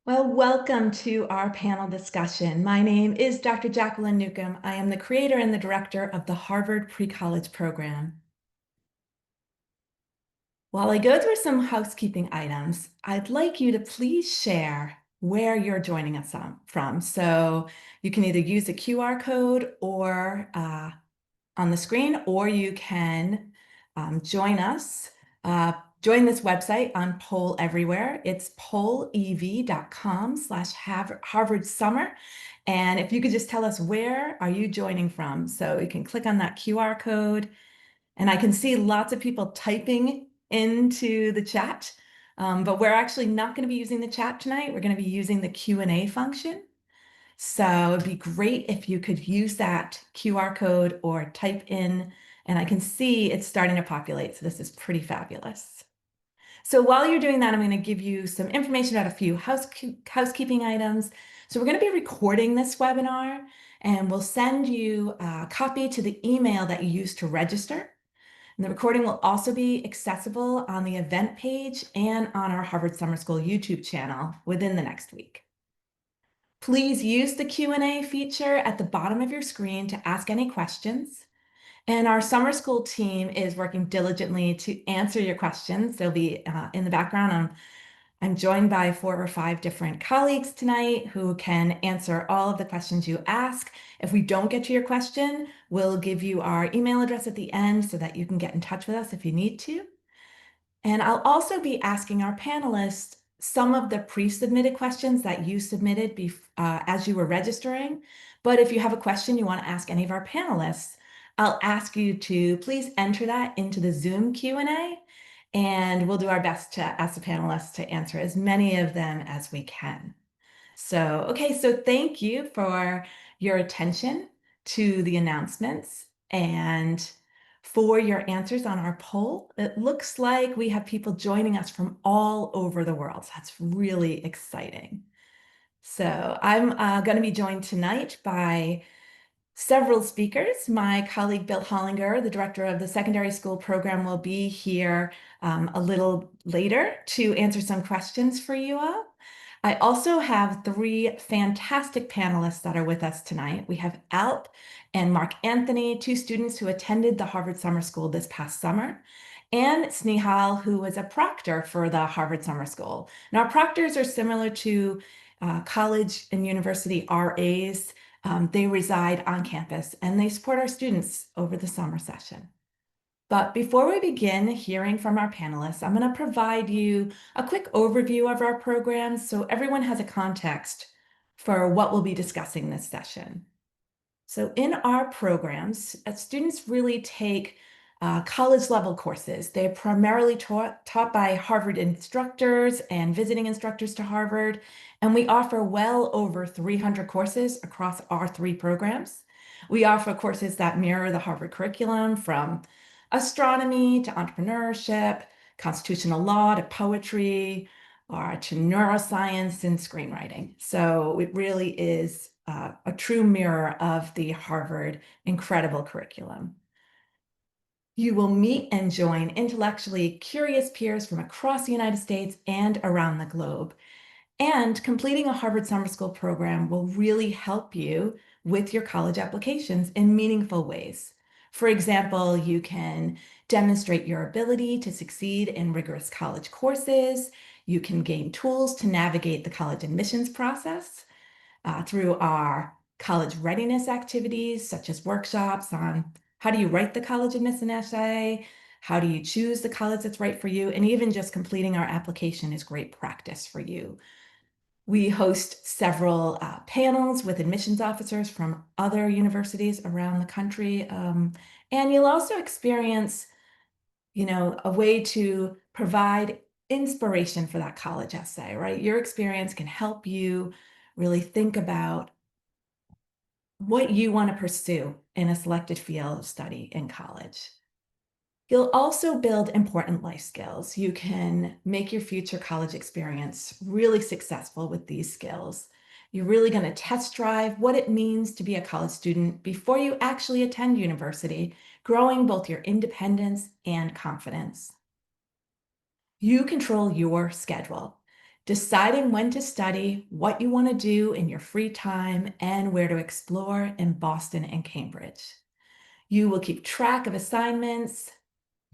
Well, welcome to our panel discussion. My name is Dr. Jacqueline Newcomb. I am the creator and the director of the Harvard Pre-College Program. While I go through some housekeeping items, I'd like you to please share where you're joining us from. So you can either use the QR code or on the screen, or you can join us. Join this website on Poll Everywhere. It's pollev.com/Harvard Summer. And if you could just tell us where are you joining from? So you can click on that QR code. And I can see lots of people typing into the chat, but we're actually not going to be using the chat tonight. We're going to be using the Q&A function. So it'd be great if you could use that QR code or type in, and I can see it's starting to populate. So this is pretty fabulous. So while you're doing that, I'm going to give you some information about a few housekeeping items. So we're going to be recording this webinar, and we'll send you a copy to the email that you used to register. And the recording will also be accessible on the event page and on our Harvard Summer School YouTube channel within the next week. Please use the Q&A feature at the bottom of your screen to ask any questions. And our summer school team is working diligently to answer your questions. They'll be in the background. I'm joined by 4 or 5 different colleagues tonight who can answer all of the questions you ask. If we don't get to your question, we'll give you our email address at the end so that you can get in touch with us if you need to. And I'll also be asking our panelists some of the pre-submitted questions that you submitted as you were registering. But if you have a question you want to ask any of our panelists, I'll ask you to please enter that into the Zoom Q&A, and we'll do our best to ask the panelists to answer as many of them as we can. So thank you for your attention to the announcements and for your answers on our poll. It looks like we have people joining us from all over the world. So that's really exciting. So I'm going to be joined tonight by several speakers. My colleague Bill Hollinger, the director of the secondary school program, will be here a little later to answer some questions for you all. I also have 3 fantastic panelists that are with us tonight. We have Alp and Mark Anthony, 2 students who attended the Harvard Summer School this past summer, and Snehal, who was a proctor for the Harvard Summer School. Now, proctors are similar to college and university RAs. They reside on campus and they support our students over the summer session. But before we begin hearing from our panelists, I'm going to provide you a quick overview of our programs so everyone has a context for what we'll be discussing this session. So in our programs, students really take college level courses. They're primarily taught by Harvard instructors and visiting instructors to Harvard, and we offer well over 300 courses across our 3 programs. We offer courses that mirror the Harvard curriculum, from astronomy to entrepreneurship, constitutional law to poetry, or to neuroscience and screenwriting. So it really is a true mirror of the Harvard incredible curriculum. You will meet and join intellectually curious peers from across the United States and around the globe. And completing a Harvard Summer School program will really help you with your college applications in meaningful ways. For example, you can demonstrate your ability to succeed in rigorous college courses. You can gain tools to navigate the college admissions process through our college readiness activities, such as workshops on how do you write the college admission essay, how do you choose the college that's right for you, and even just completing our application is great practice for you. We host several panels with admissions officers from other universities around the country. And you'll also experience, a way to provide inspiration for that college essay, right? Your experience can help you really think about what you want to pursue in a selected field of study in college. You'll also build important life skills. You can make your future college experience really successful with these skills. You're really going to test drive what it means to be a college student before you actually attend university, growing both your independence and confidence. You control your schedule. deciding when to study, what you want to do in your free time, and where to explore in Boston and Cambridge. You will keep track of assignments,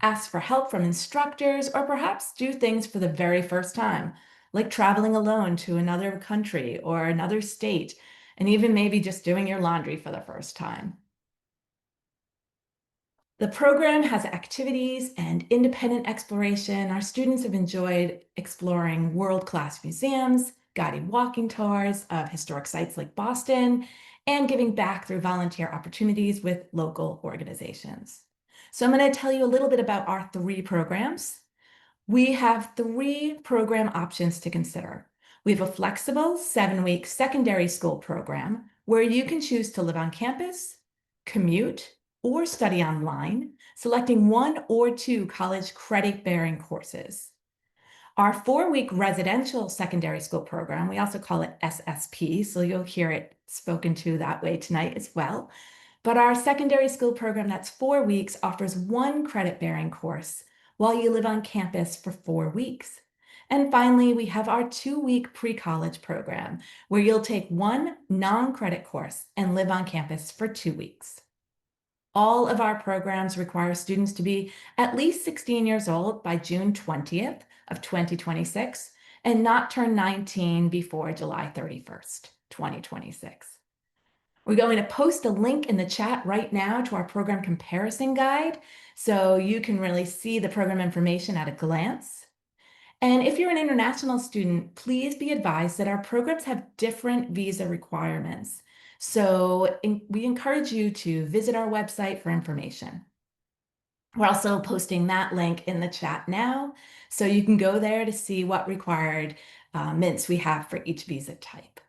ask for help from instructors, or perhaps do things for the very first time, like traveling alone to another country or another state, and even maybe just doing your laundry for the first time. The program has activities and independent exploration. Our students have enjoyed exploring world-class museums, guiding walking tours of historic sites like Boston, and giving back through volunteer opportunities with local organizations. So I'm going to tell you a little bit about our 3 programs. We have 3 program options to consider. We have a flexible 7-week secondary school program where you can choose to live on campus, commute, or study online, selecting 1 or 2 college credit-bearing courses. Our 4-week residential secondary school program, we also call it SSP, so you'll hear it spoken to that way tonight as well. But our secondary school program that's 4 weeks offers 1 credit-bearing course while you live on campus for 4 weeks. And finally, we have our 2-week pre-college program where you'll take 1 non-credit course and live on campus for 2 weeks. All of our programs require students to be at least 16 years old by June 20th of 2026 and not turn 19 before July 31st, 2026. We're going to post a link in the chat right now to our program comparison guide so you can really see the program information at a glance. And if you're an international student, please be advised that our programs have different visa requirements. So we encourage you to visit our website for information. We're also posting that link in the chat now, so you can go there to see what required mints we have for each visa type.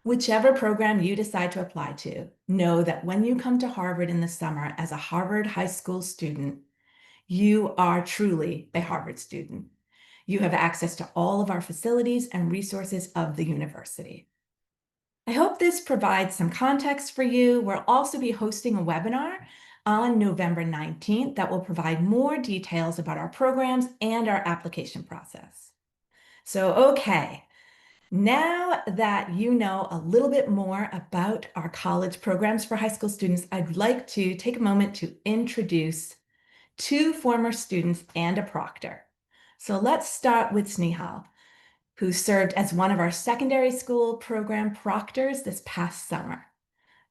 Whichever program you decide to apply to, know that when you come to Harvard in the summer as a Harvard High School student, you are truly a Harvard student. You have access to all of our facilities and resources of the university. I hope this provides some context for you. We'll also be hosting a webinar on November 19th that will provide more details about our programs and our application process. So, okay, now that you know a little bit more about our college programs for high school students, I'd like to take a moment to introduce 2 former students and a proctor. So let's start with Snehal, who served as one of our secondary school program proctors this past summer.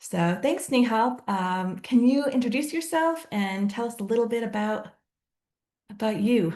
So thanks, Snehal. Can you introduce yourself and tell us a little bit about you?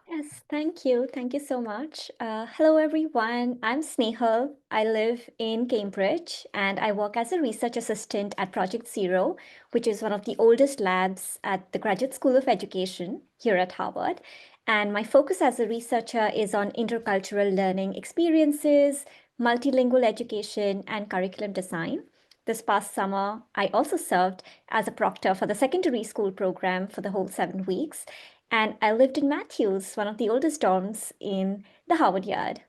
Yes, thank you. Thank you so much. Hello, everyone. I'm Snehal. I live in Cambridge and I work as a research assistant at Project Zero, which is one of the oldest labs at the Graduate School of Education here at Harvard. And my focus as a researcher is on intercultural learning experiences, multilingual education, and curriculum design. This past summer, I also served as a proctor for the secondary school program for the whole 7 weeks. And I lived in Matthews, one of the oldest dorms in the Harvard Yard.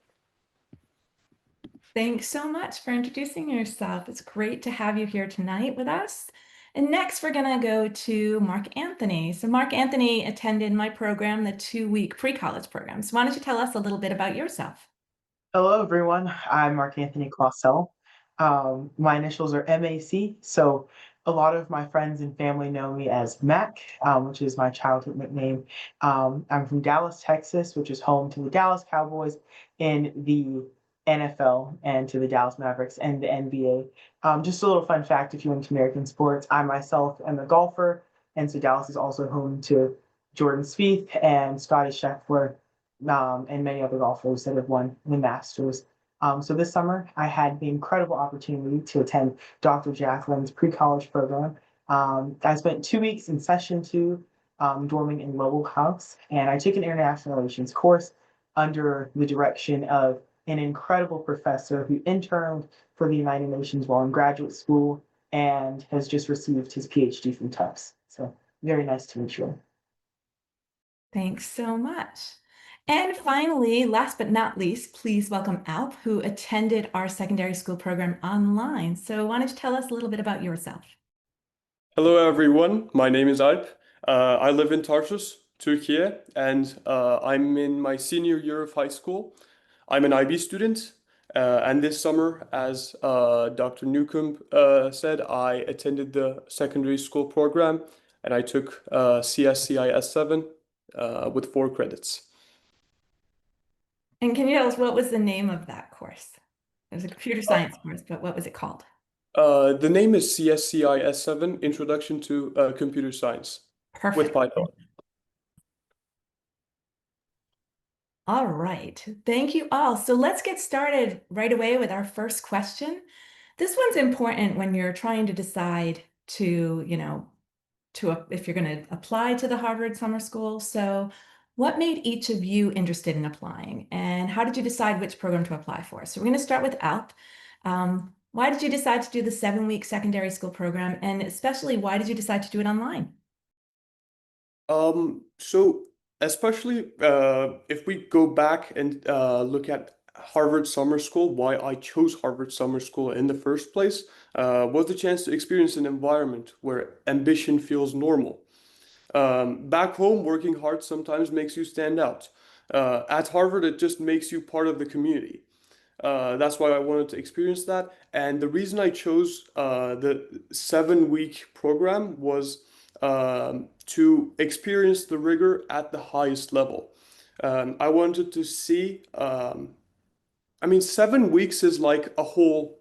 Thanks so much for introducing yourself. It's great to have you here tonight with us. And next, we're going to go to Mark Anthony. So Mark Anthony attended my program, the 2-week pre-college program. So why don't you tell us a little bit about yourself? Hello, everyone. I'm Mark Anthony Clausell. My initials are MAC, so a lot of my friends and family know me as Mac, which is my childhood nickname. I'm from Dallas, Texas, which is home to the Dallas Cowboys in the NFL and to the Dallas Mavericks and the NBA. Just a little fun fact if you're into American sports, I myself am a golfer, and so Dallas is also home to Jordan Spieth and Scotty Scheffler, and many other golfers that have won the Masters. So this summer, I had the incredible opportunity to attend Dr. Jacqueline's pre-college program. I spent 2 weeks in session 2, dorming in Lowell House, and I took an international relations course under the direction of an incredible professor who interned for the United Nations while in graduate school and has just received his PhD from Tufts. So very nice to meet you. Thanks so much. And finally, last but not least, please welcome Alp, who attended our secondary school program online. So why don't you tell us a little bit about yourself? Hello everyone, my name is Alp. I live in Tarsus, Turkey, and I'm in my senior year of high school. I'm an IB student, and this summer, as Dr. Newcomb said, I attended the secondary school program and I took CSCIS 7 with 4 credits. And can you tell us what was the name of that course? It was a computer science course, but what was it called? The name is CSCIS 7, Introduction to Computer Science with Perfect. Python. All right. Thank you all. So let's get started right away with our first question. This one's important when you're trying to decide to, if you're going to apply to the Harvard Summer School. So what made each of you interested in applying, and how did you decide which program to apply for? So we're going to start with Alp. Why did you decide to do the 7-week secondary school program, and especially why did you decide to do it online? So especially if we go back and look at Harvard Summer School, why I chose Harvard Summer School in the first place was the chance to experience an environment where ambition feels normal. Back home, working hard sometimes makes you stand out. At Harvard, it just makes you part of the community. That's why I wanted to experience that. And the reason I chose the 7-week program was to experience the rigor at the highest level. I wanted to see, 7 weeks is like a whole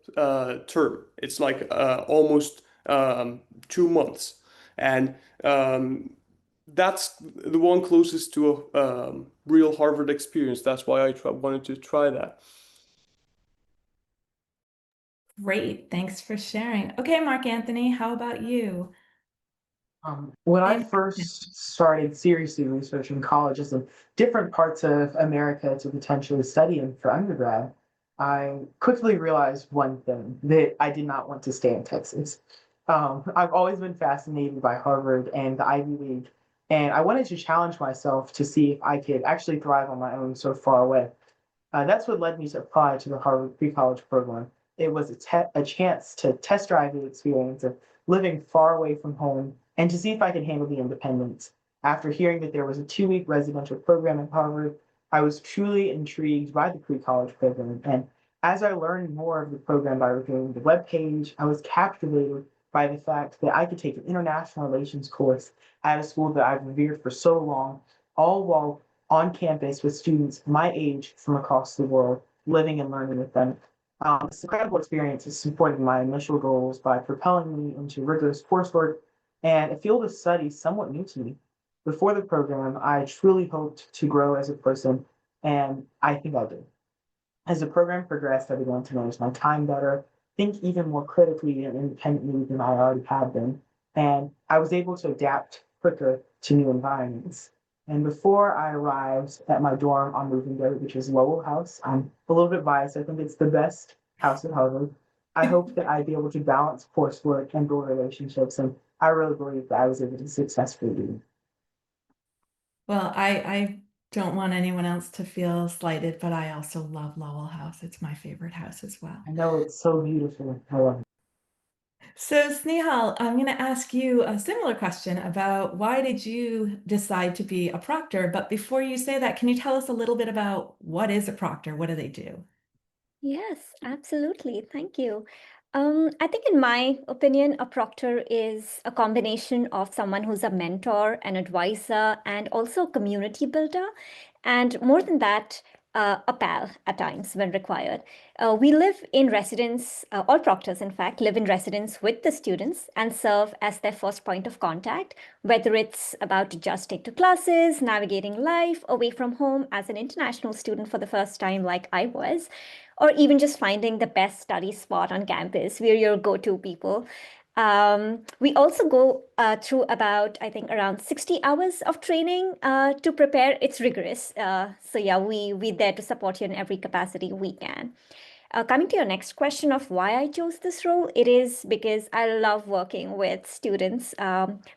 term. It's like almost 2 months. And that's the one closest to a real Harvard experience. That's why I wanted to try that. Great. Thanks for sharing. Okay, Mark Anthony, how about you? When I Same question. first started seriously researching colleges in different parts of America to potentially study in for undergrad, I quickly realized one thing that I did not want to stay in Texas. I've always been fascinated by Harvard and the Ivy League, and I wanted to challenge myself to see if I could actually thrive on my own so far away. That's what led me to apply to the Harvard Pre-College program. It was a chance to test drive the experience of living far away from home and to see if I could handle the independence. After hearing that there was a 2-week residential program at Harvard, I was truly intrigued by the pre-college program. And as I learned more of the program by reviewing the webpage, I was captivated by the fact that I could take an international relations course at a school that I've revered for so long, all while on campus with students my age from across the world, living and learning with them. This incredible experience has supported my initial goals by propelling me into rigorous coursework and a field of study somewhat new to me. Before the program, I truly hoped to grow as a person, and I think I did. As the program progressed, I began to manage my time better, think even more critically and independently than I already had been, and I was able to adapt quicker to new environments. And before I arrived at my dorm on moving day, which is Lowell House, I'm a little bit biased. I think it's the best house at Harvard. I hope that I'd be able to balance coursework and build relationships, and I really believe that I was able to successfully do. Well, I don't want anyone else to feel slighted, but I also love Lowell House. It's my favorite house as well. I know it's so beautiful. I love it. So, Snehal, I'm going to ask you a similar question about why did you decide to be a proctor? But before you say that, can you tell us a little bit about what is a proctor? What do they do? Yes, absolutely. Thank you. I think, in my opinion, a proctor is a combination of someone who's a mentor, an advisor, and also a community builder. And more than that, a pal at times when required. We live in residence, all proctors, in fact, live in residence with the students and serve as their first point of contact, whether it's about adjusting to classes, navigating life away from home as an international student for the first time, like I was, or even just finding the best study spot on campus. We're your go-to people. We also go through about, I think, around 60 hours of training to prepare. It's rigorous. So yeah, we there to support you in every capacity we can. Coming to your next question of why I chose this role, it is because I love working with students.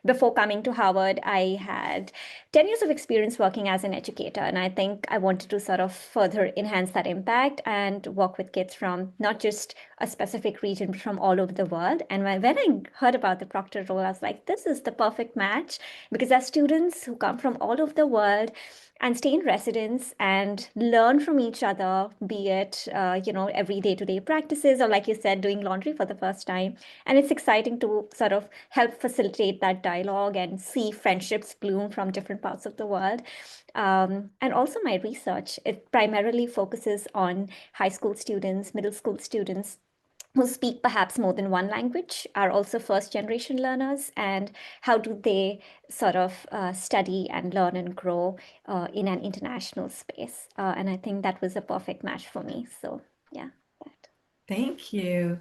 Before coming to Harvard, I had 10 years of experience working as an educator, and I think I wanted to sort of further enhance that impact and work with kids from not just a specific region, but from all over the world. And when I heard about the proctor role, I was like, this is the perfect match because as students who come from all over the world, and stay in residence and learn from each other, be it, every day-to-day practices, or like you said, doing laundry for the first time. And it's exciting to sort of help facilitate that dialogue and see friendships bloom from different parts of the world. And also my research, it primarily focuses on high school students, middle school students who speak perhaps more than one language, are also first generation learners, and how do they sort of study and learn and grow in an international space. And I think that was a perfect match for me. So yeah, that. Thank you.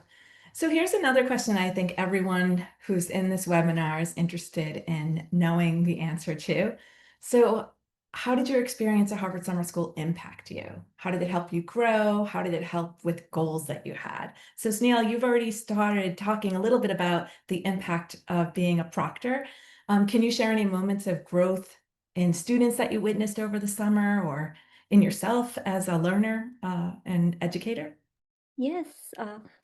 So here's another question I think everyone who's in this webinar is interested in knowing the answer to. So how did your experience at Harvard Summer School impact you? How did it help you grow? How did it help with goals that you had? So Snail, you've already started talking a little bit about the impact of being a proctor. Can you share any moments of growth in students that you witnessed over the summer or in yourself as a learner and educator? Yes,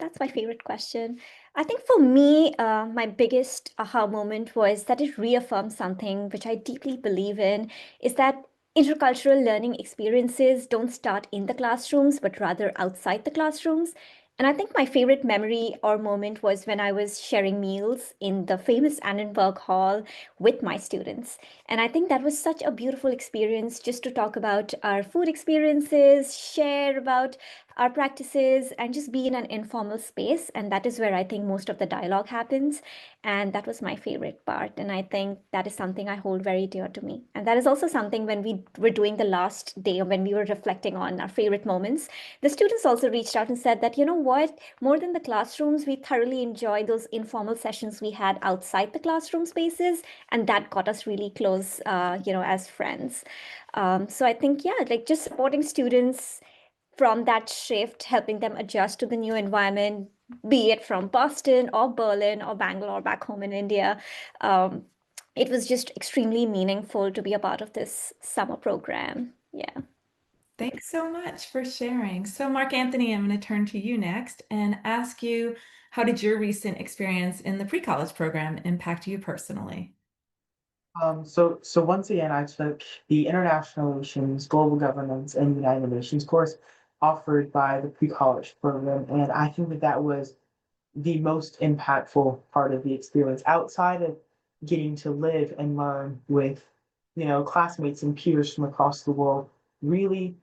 that's my favorite question. I think for me, my biggest aha moment was that it reaffirmed something which I deeply believe in, is that intercultural learning experiences don't start in the classrooms, but rather outside the classrooms. And I think my favorite memory or moment was when I was sharing meals in the famous Annenberg Hall with my students. And I think that was such a beautiful experience just to talk about our food experiences, share about our practices, and just be in an informal space. And that is where I think most of the dialogue happens. And that was my favorite part. And I think that is something I hold very dear to me. And that is also something when we were doing the last day, when we were reflecting on our favorite moments, the students also reached out and said that, you know what, more than the classrooms, we thoroughly enjoy those informal sessions we had outside the classroom spaces. And that got us really close, as friends. So I think, yeah, like just supporting students from that shift, helping them adjust to the new environment, be it from Boston or Berlin or Bangalore back home in India. Um, it was just extremely meaningful to be a part of this summer program. Yeah. Thanks so much for sharing. So Mark Anthony, I'm going to turn to you next and ask you, how did your recent experience in the pre-college program impact you personally? So once again, I took the International Relations, Global Governance, and United Nations course offered by the pre-college program, and I think that that was the most impactful part of the experience outside of getting to live and learn with, classmates and peers from across the world. Really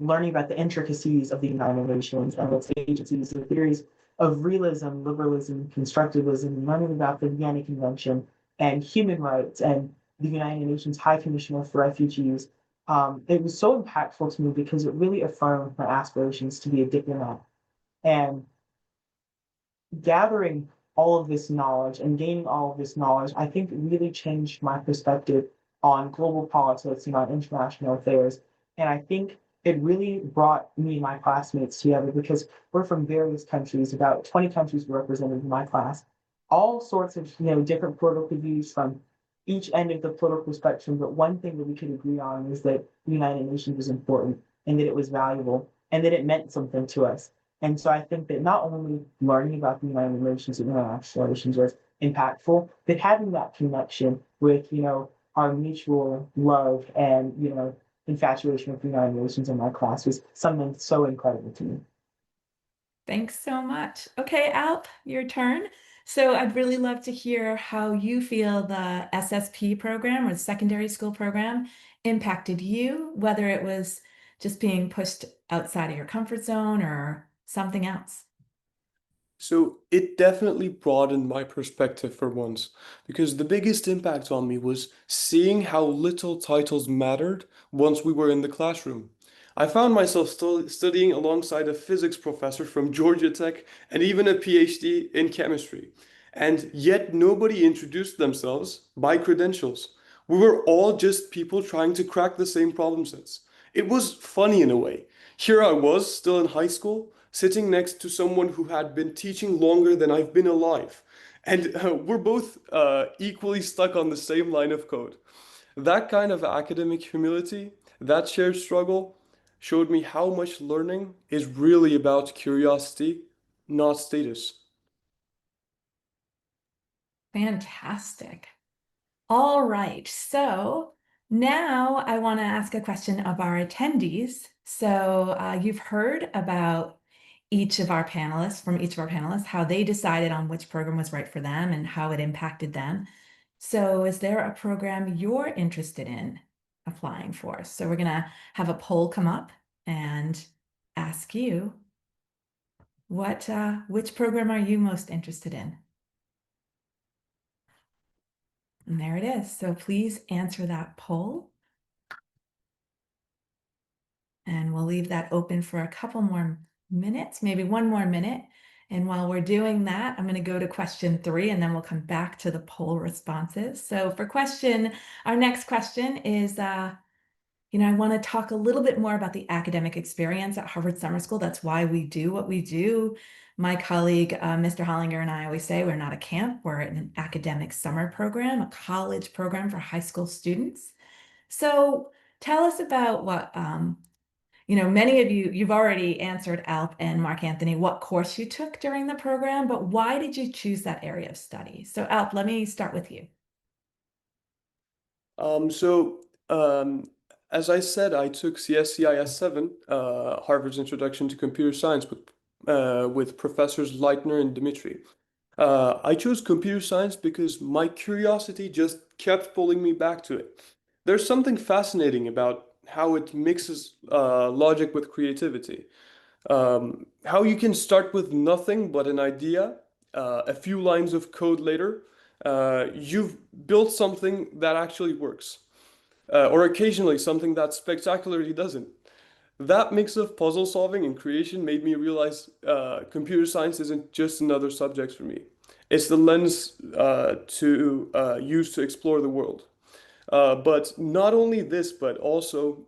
learning about the intricacies of the United Nations and its agencies, the theories of realism, liberalism, constructivism, learning about the Vienna Convention and human rights and the United Nations High Commissioner for Refugees. It was so impactful to me because it really affirmed my aspirations to be a diplomat. And gathering all of this knowledge and gaining all of this knowledge, I think really changed my perspective on global politics and on international affairs. And I think it really brought me and my classmates together because we're from various countries, about 20 countries were represented in my class, all sorts of different political views from each end of the political spectrum. But one thing that we could agree on is that the United Nations was important and that it was valuable and that it meant something to us. And so I think that not only learning about the United Nations and international relations was impactful, but having that connection with, our mutual love and, infatuation with the United Nations in my class was something so incredible to me. Thanks so much. Okay, Alp, your turn. So I'd really love to hear how you feel the SSP program or the secondary school program impacted you, whether it was just being pushed outside of your comfort zone or something else. So it definitely broadened my perspective for once, because the biggest impact on me was seeing how little titles mattered once we were in the classroom. I found myself still studying alongside a physics professor from Georgia Tech and even a PhD in chemistry. And yet nobody introduced themselves by credentials. We were all just people trying to crack the same problem sets. It was funny in a way. Here I was, still in high school, sitting next to someone who had been teaching longer than I've been alive. And we're both equally stuck on the same line of code. That kind of academic humility, that shared struggle, showed me how much learning is really about curiosity, not status. Fantastic. All right. So Now I want to ask a question of our attendees. So you've heard about each of our panelists, from each of our panelists, how they decided on which program was right for them and how it impacted them. So is there a program you're interested in applying for? So we're going to have a poll come up and ask you which program are you most interested in? And there it is. So please answer that poll. And we'll leave that open for a couple more minutes, maybe 1 more minute. And while we're doing that, I'm going to go to question 3 and then we'll come back to the poll responses. So for our next question is, I want to talk a little bit more about the academic experience at Harvard Summer School. That's why we do what we do. My colleague, Mr. Hollinger, and I always say we're not a camp, we're an academic summer program, a college program for high school students. So tell us about what, many of you've already answered, Alp and Mark Anthony, what course you took during the program, but why did you choose that area of study? So Alp, let me start with you. So, as I said, I took CSCIS 7, Harvard's Introduction to Computer Science, with professors Leitner and Dimitri. I chose computer science because my curiosity just kept pulling me back to it. There's something fascinating about how it mixes logic with creativity. How you can start with nothing but an idea, a few lines of code later, you've built something that actually works, or occasionally something that spectacularly doesn't. That mix of puzzle solving and creation made me realize computer science isn't just another subject for me. It's the lens to use to explore the world. But not only this, but also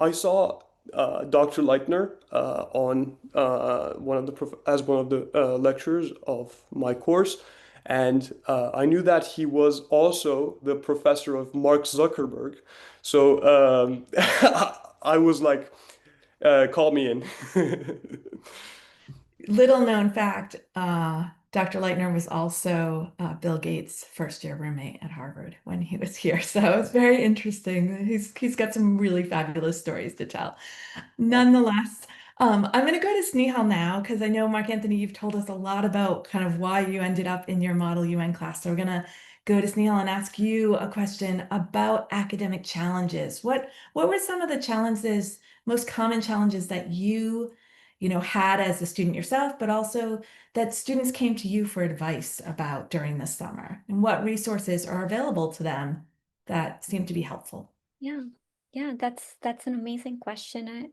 I saw Dr. Leitner on as one of the lecturers of my course, and I knew that he was also the professor of Mark Zuckerberg. So I was like, call me in. Little known fact, Dr. Leitner was also Bill Gates' first year roommate at Harvard when he was here. So it's very interesting. He's got some really fabulous stories to tell. Nonetheless, I'm going to go to Snehal now because I know, Mark Anthony, you've told us a lot about kind of why you ended up in your Model UN class. So we're going to go to Snehal and ask you a question about academic challenges. What were some of the most common challenges that you had as a student yourself, but also that students came to you for advice about during the summer? And what resources are available to them that seem to be helpful? Yeah, that's an amazing question.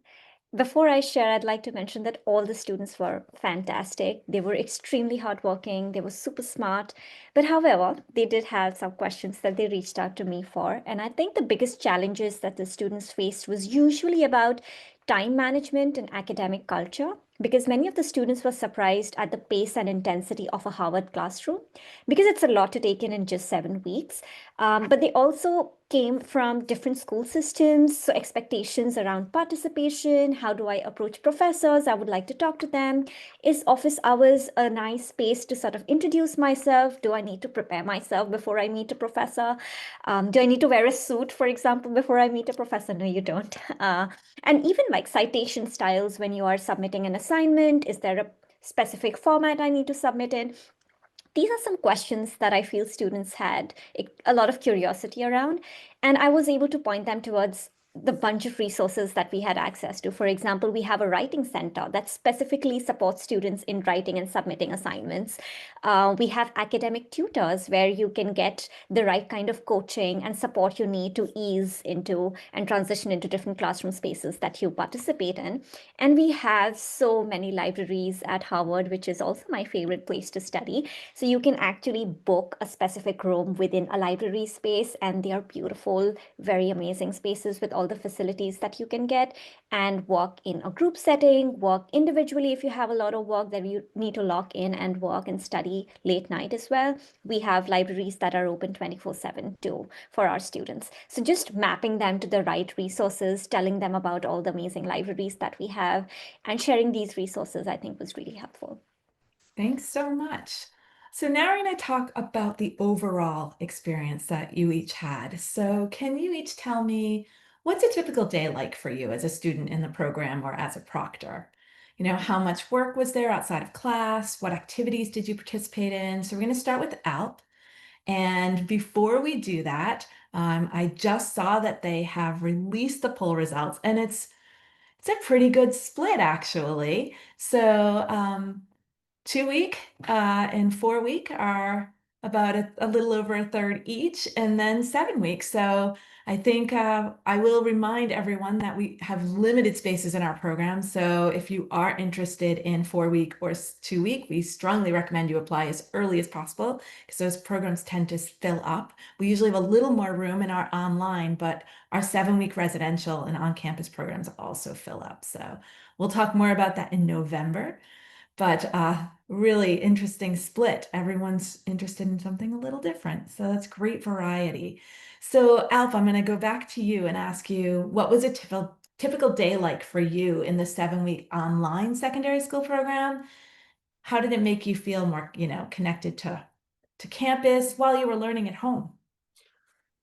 Before I share, I'd like to mention that all the students were fantastic. They were extremely hardworking. They were super smart. But however, they did have some questions that they reached out to me for. And I think the biggest challenges that the students faced was usually about time management and academic culture, because many of the students were surprised at the pace and intensity of a Harvard classroom, because it's a lot to take in just 7 weeks. But they also came from different school systems, so expectations around participation. How do I approach professors? I would like to talk to them. Is office hours a nice space to sort of introduce myself? Do I need to prepare myself before I meet a professor? Do I need to wear a suit, for example, before I meet a professor? No, you don't. And even like citation styles when you are submitting an assignment, is there a specific format I need to submit in? These are some questions that I feel students had a lot of curiosity around, and I was able to point them towards the bunch of resources that we had access to. For example, we have a writing center that specifically supports students in writing and submitting assignments. We have academic tutors where you can get the right kind of coaching and support you need to ease into and transition into different classroom spaces that you participate in. And we have so many libraries at Harvard, which is also my favorite place to study. So you can actually book a specific room within a library space, and they are beautiful, very amazing spaces with all the facilities that you can get, and work in a group setting, work individually if you have a lot of work that you need to lock in and work and study late night as well. We have libraries that are open 24/7 too for our students. So just mapping them to the right resources, telling them about all the amazing libraries that we have, and sharing these resources, I think was really helpful. Thanks so much. So now we're going to talk about the overall experience that you each had. So can you each tell me what's a typical day like for you as a student in the program or as a proctor? You know, how much work was there outside of class? What activities did you participate in? So we're going to start with Alp. And before we do that, I just saw that they have released the poll results, and it's a pretty good split actually. So 2 week and 4 week are about a little over a third each, and then 7 weeks. So I think I will remind everyone that we have limited spaces in our program. So if you are interested in 4 week or 2 week, we strongly recommend you apply as early as possible because those programs tend to fill up. We usually have a little more room in our online, but our 7 week residential and on-campus programs also fill up. So we'll talk more about that in November. But really interesting split. Everyone's interested in something a little different. So that's great variety. So Alf, I'm going to go back to you and ask you, what was a typical day like for you in the 7 week online secondary school program? How did it make you feel more, connected to campus while you were learning at home?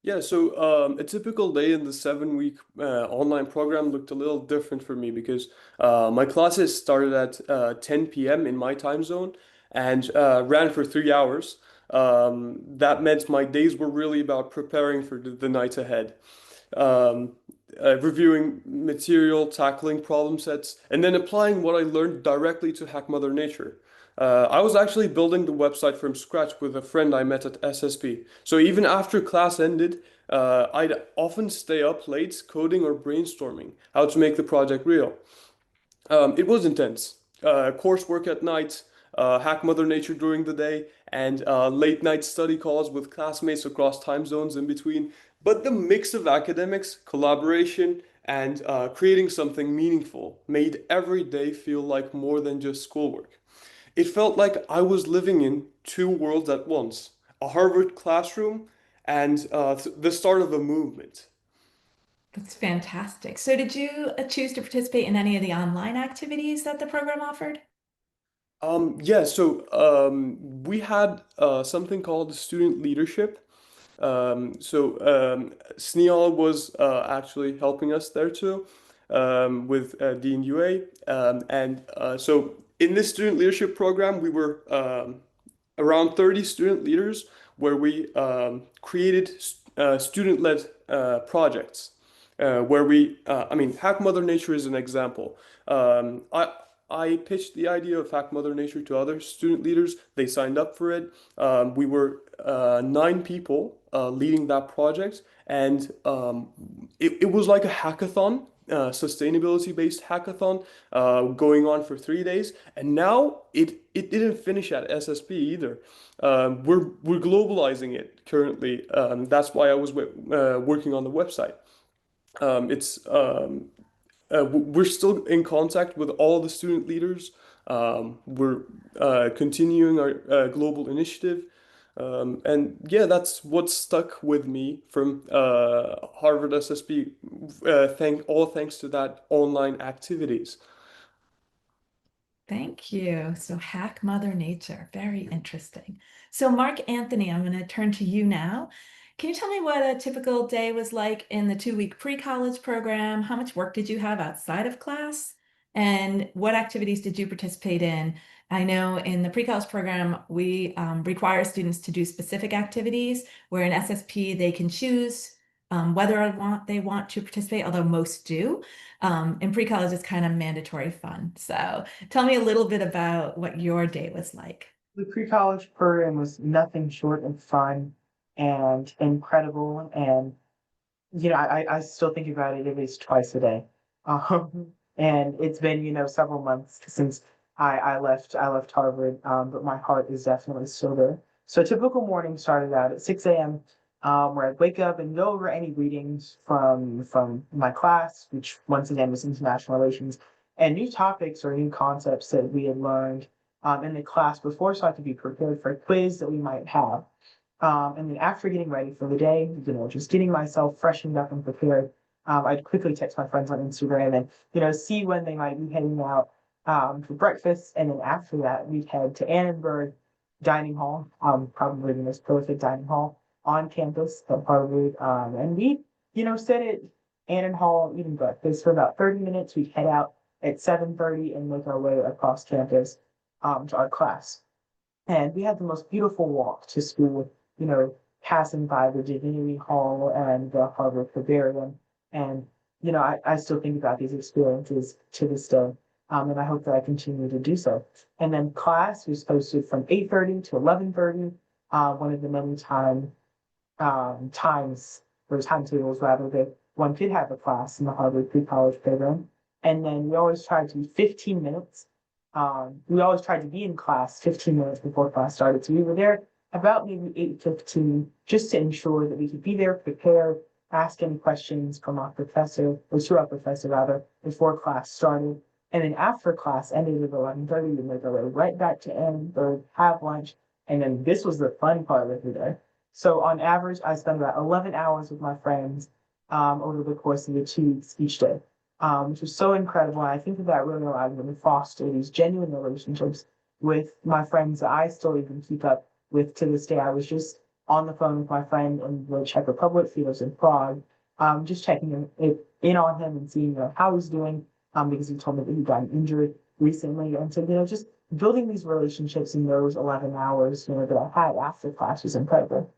Yeah, so a typical day in the 7 week online program looked a little different for me because my classes started at 10 p.m. in my time zone and ran for 3 hours. That meant my days were really about preparing for the night ahead, um, reviewing material, tackling problem sets, and then applying what I learned directly to Hack Mother Nature. I was actually building the website from scratch with a friend I met at SSP. So even after class ended, I'd often stay up late coding or brainstorming how to make the project real. It was intense. Coursework at night, hack Mother Nature during the day, and late night study calls with classmates across time zones in between. But the mix of academics, collaboration, and creating something meaningful made every day feel like more than just schoolwork. It felt like I was living in two worlds at once, a Harvard classroom and the start of a movement. That's fantastic. So did you choose to participate in any of the online activities that the program offered? Yeah, so we had something called student leadership. Sneal was actually helping us there too with Dean UA. So in this student leadership program, we were around 30 student leaders where we created student-led projects where I mean, Hack Mother Nature is an example. I pitched the idea of Hack Mother Nature to other student leaders. They signed up for it. We were 9 people leading that project, and it was like a hackathon, sustainability-based hackathon, going on for 3 days. And now it didn't finish at SSP either. We're globalizing it currently. That's why I was working on the website. It's we're still in contact with all the student leaders. We're continuing our global initiative. And yeah, that's what stuck with me from Harvard SSP. Thanks to that online activities. Thank you. So hack Mother Nature. Very interesting. So Mark Anthony, I'm going to turn to you now. Can you tell me what a typical day was like in the 2 week pre-college program? How much work did you have outside of class? And what activities did you participate in? I know in the pre-college program, we require students to do specific activities, where in SSP, they can choose whether or not they want to participate, although most do. In pre-college, it's kind of mandatory fun. So tell me a little bit about what your day was like. The pre-college program was nothing short of fun and incredible. And, I still think about it at least twice a day. And it's been, several months since I left Harvard, but my heart is definitely still there. So a typical morning started out at 6 a.m., where I'd wake up and go over any readings from my class, which once again was international relations, and new topics or new concepts that we had learned in the class before, so I could be prepared for a quiz that we might have. And then after getting ready for the day, just getting myself freshened up and prepared, I'd quickly text my friends on Instagram and, see when they might be heading out for breakfast. And then after that, we'd head to Annenberg, dining hall, probably the most prolific dining hall on campus, probably. And we, sit at Annan Hall eating breakfast for about 30 minutes. We'd head out at 7:30 and make our way across campus to our class. And we had the most beautiful walk to school, passing by the Divinity Hall and the Harvard Herbarium. And, I still think about these experiences to this day. And I hope that I continue to do so. And then class was posted from 8:30 to 11:30, one of the many times or timetables rather that one could have a class in the Harvard pre-college program. And then we always tried to be 15 minutes. We always tried to be in class 15 minutes before class started. So we were there about maybe 8:15 just to ensure that we could be there, prepare, ask any questions from our professor, or to our professor rather, before class started. And then after class ended at 11:30, we made our way right back to Annenberg, have lunch, and then this was the fun part of the day. So on average, I spend about 11 hours with my friends over the course of the 2 weeks each day, which was so incredible. And I think that really allowed me to foster these genuine relationships with my friends that I still even keep up with to this day. I was just on the phone with my friend in the Czech Republic. He lives in Prague, just checking in on him and seeing how he's doing, because he told me that he got injured recently. And so, just building these relationships in those 11 hours, that I had after class was incredible.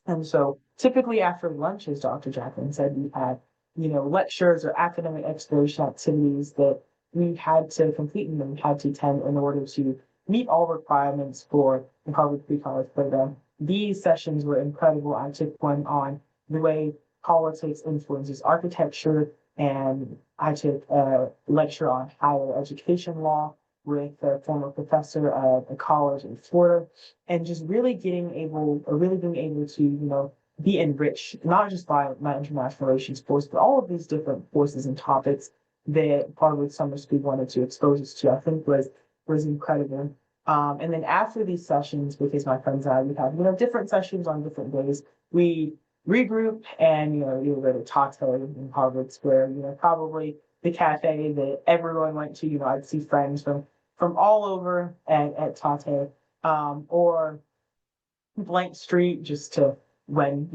And so typically after lunch, as Dr. Jacqueline said, we had, lectures or academic exploration activities that we had to complete and we had to attend in order to meet all requirements for the Harvard Pre-College program. These sessions were incredible. I took one on the way politics influences architecture, and I took a lecture on higher education law with a former professor of a college in Florida, and just really being able to, be enriched, not just by my international relations course, but all of these different courses and topics that Harvard Summer School wanted to expose us to, I think was incredible. And then after these sessions, because my friends and I, we had, different sessions on different days, we regroup and, you go to Tate in Harvard Square, probably the cafe that everyone went to, I'd see friends from all over at Tate, or Blank Street, just to when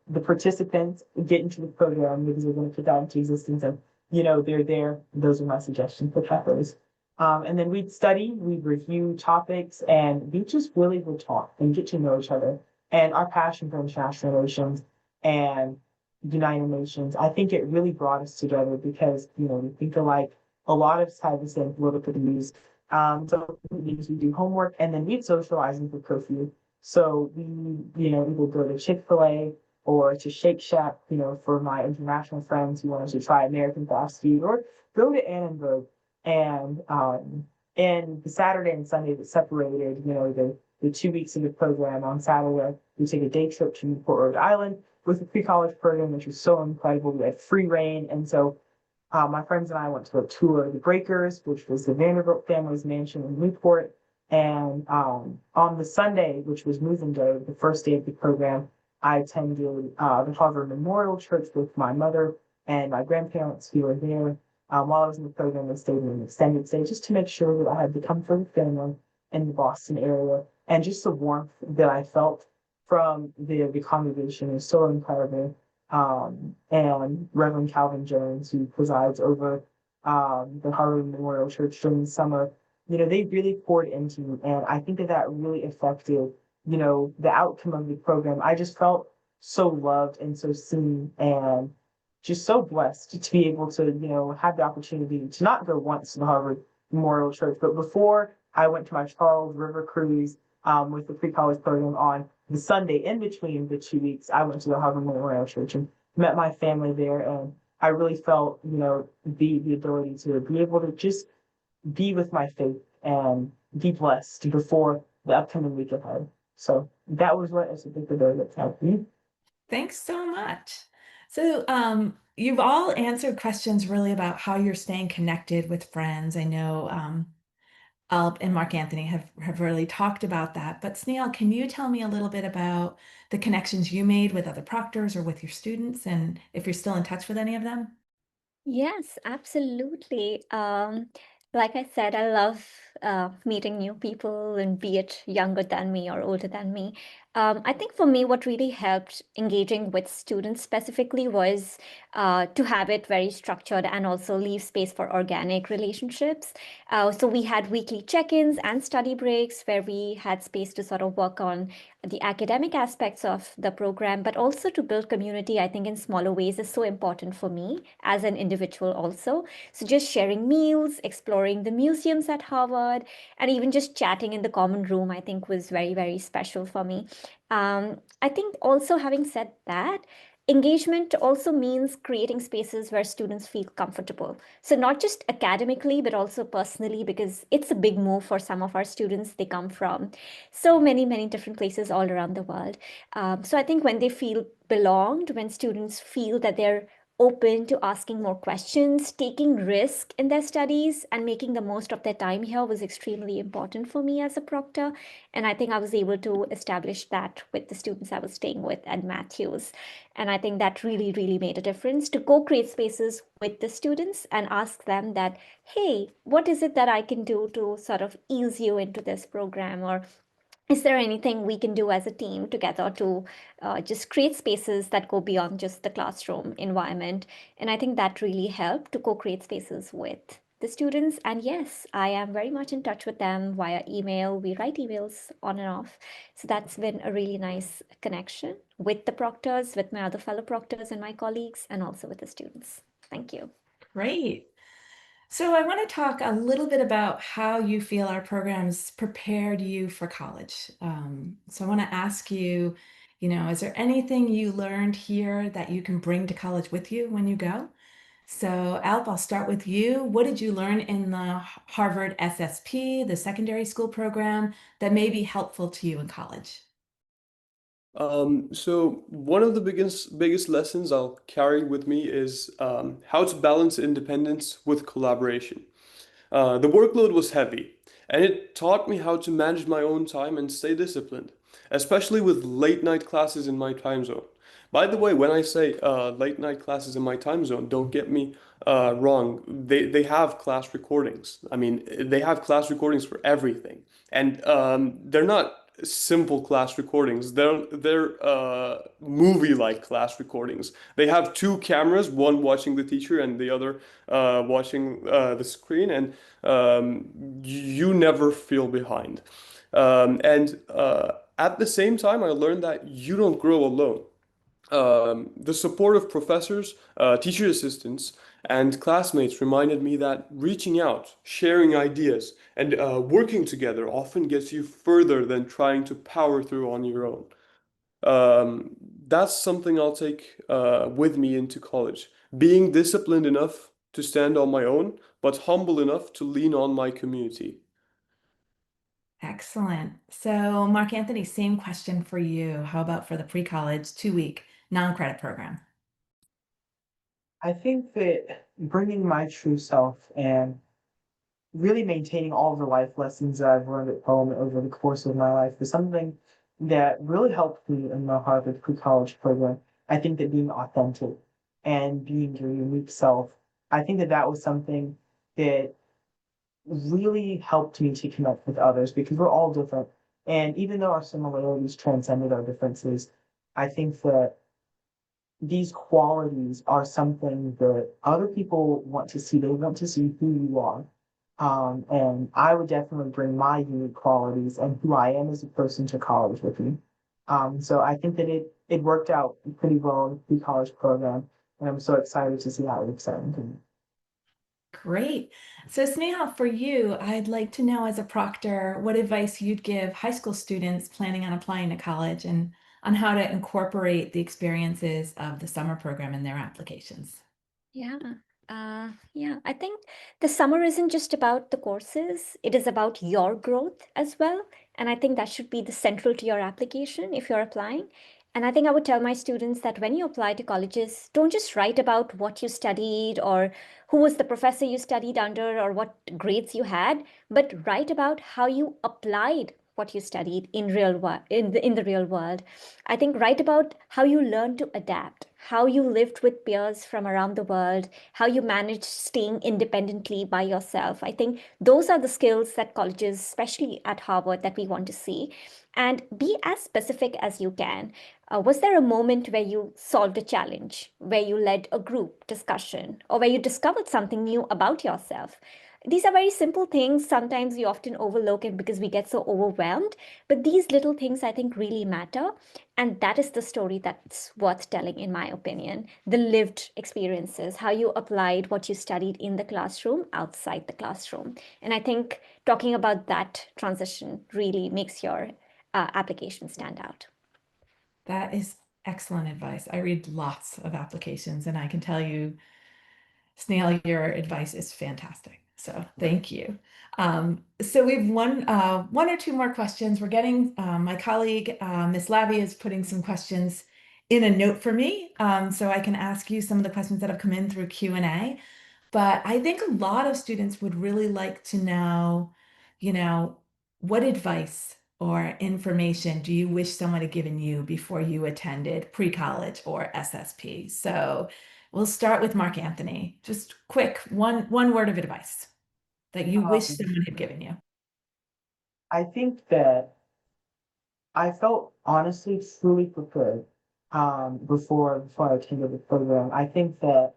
the participants get into the program because they're going to put that into existence and they're there. Those are my suggestions for cafes. And then we'd review topics, and we just really would talk and get to know each other. And our passion for international relations and United Nations, I think it really brought us together because, we think alike. A lot of us have the same political views. So we do homework and then we'd socialize for curfew. So we would go to Chick-fil-A or to Shake Shack, for my international friends who wanted to try American fast food, or go to Annenberg. And the Saturday and Sunday that separated, the 2 weeks of the program. On Saturday, we take a day trip to Newport, Rhode Island with the pre-college program, which was so incredible. We had free reign. And so my friends and I went to a tour of the Breakers, which was the Vanderbilt family's mansion in Newport. And on the Sunday, which was moving day, the first day of the program, I attended the Harvard Memorial Church with my mother and my grandparents who were there. While I was in the program, they stayed in an extended stay just to make sure that I had the comfort of family in the Boston area. And just the warmth that I felt from the congregation is so incredible. And Reverend Calvin Jones, who presides over the Harvard Memorial Church during the summer, they really poured into me. And I think that really affected, the outcome of the program. I just felt so loved and so seen and just so blessed to be able to, have the opportunity to not go once to the Harvard Memorial Church, but before I went to my Charles River cruise with the pre-college program on the Sunday in between the 2 weeks, I went to the Harvard Memorial Church and met my family there. And I really felt, the ability to be able to just be with my faith and be blessed before the upcoming week ahead. So that was what I think the day that helped me. Thanks so much. So you've all answered questions really about how you're staying connected with friends. I know Alp and Mark Anthony have really talked about that. But Snail, can you tell me a little bit about the connections you made with other proctors or with your students, and if you're still in touch with any of them? Yes, absolutely. Like I said, I love meeting new people, and be it younger than me or older than me. I think for me, what really helped engaging with students specifically was to have it very structured and also leave space for organic relationships. So we had weekly check-ins and study breaks where we had space to sort of work on the academic aspects of the program, but also to build community, I think in smaller ways is so important for me as an individual also. So just sharing meals, exploring the museums at Harvard, and even just chatting in the common room, I think was very, very special for me. I think also having said that, engagement also means creating spaces where students feel comfortable. So not just academically, but also personally, because it's a big move for some of our students. They come from so many, many different places all around the world. So I think when they feel belonged, when students feel that they're open to asking more questions, taking risk in their studies, and making the most of their time here was extremely important for me as a proctor. And I think I was able to establish that with the students I was staying with at Matthews. And I think that really, really made a difference to co-create spaces with the students and ask them that, hey, what is it that I can do to sort of ease you into this program? Or is there anything we can do as a team together to just create spaces that go beyond just the classroom environment? And I think that really helped to co-create spaces with the students. And yes, I am very much in touch with them via email. We write emails on and off. So that's been a really nice connection with the proctors, with my other fellow proctors and my colleagues, and also with the students. Thank you. Great. So I want to talk a little bit about how you feel our programs prepared you for college. So I want to ask you, is there anything you learned here that you can bring to college with you when you go? So Alp, I'll start with you. What did you learn in the Harvard SSP, the secondary school program, that may be helpful to you in college? So one of the biggest lessons I'll carry with me is how to balance independence with collaboration. The workload was heavy, and it taught me how to manage my own time and stay disciplined, especially with late night classes in my time zone. By the way, when I say late night classes in my time zone, don't get me wrong. They have class recordings. I mean, they have class recordings for everything, and they're not simple class recordings. They're movie-like class recordings. They have two cameras, one watching the teacher and the other watching the screen, and you never feel behind. And at the same time, I learned that you don't grow alone. The support of professors, teacher assistants, and classmates reminded me that reaching out, sharing ideas, and working together often gets you further than trying to power through on your own. Um, that's something I'll take with me into college. Being disciplined enough to stand on my own, but humble enough to lean on my community. Excellent. So Mark Anthony, same question for you. How about for the pre-college 2-week non-credit program? I think that bringing my true self and really maintaining all of the life lessons that I've learned at home over the course of my life is something that really helped me in the Harvard pre-college program. I think that being authentic and being your unique self, I think that that was something that really helped me to connect with others because we're all different. And even though our similarities transcended our differences, I think that these qualities are something that other people want to see. They want to see who you are. And I would definitely bring my unique qualities and who I am as a person to college with me. So I think that it worked out pretty well in the pre-college program, and I'm so excited to see how it works out. Great. So Snehal, for you, I'd like to know as a proctor what advice you'd give high school students planning on applying to college and on how to incorporate the experiences of the summer program in their applications. Yeah. Yeah, I think the summer isn't just about the courses, it is about your growth as well. And I think that should be the central to your application if you're applying. And I think I would tell my students that when you apply to colleges, don't just write about what you studied or who was the professor you studied under or what grades you had, but write about how you applied what you studied in the real world. I think write about how you learned to adapt, how you lived with peers from around the world, how you managed staying independently by yourself. I think those are the skills that colleges, especially at Harvard, that we want to see. And be as specific as you can. Was there a moment where you solved a challenge, where you led a group discussion, or where you discovered something new about yourself? These are very simple things. Sometimes we often overlook it because we get so overwhelmed. But these little things, I think, really matter. And that is the story that's worth telling, in my opinion. The lived experiences, how you applied what you studied in the classroom outside the classroom. And I think talking about that transition really makes your application stand out. That is excellent advice. I read lots of applications, and I can tell you, Snail, your advice is fantastic. So thank you. So we've one or two more questions. We're getting my colleague, Miss Labby, is putting some questions in a note for me, so I can ask you some of the questions that have come in through Q&A. But I think a lot of students would really like to know, what advice or information do you wish someone had given you before you attended pre-college or SSP? So we'll start with Mark Anthony. Just quick, one word of advice that you wish someone had given you. I think that I felt honestly truly prepared before I attended the program. I think that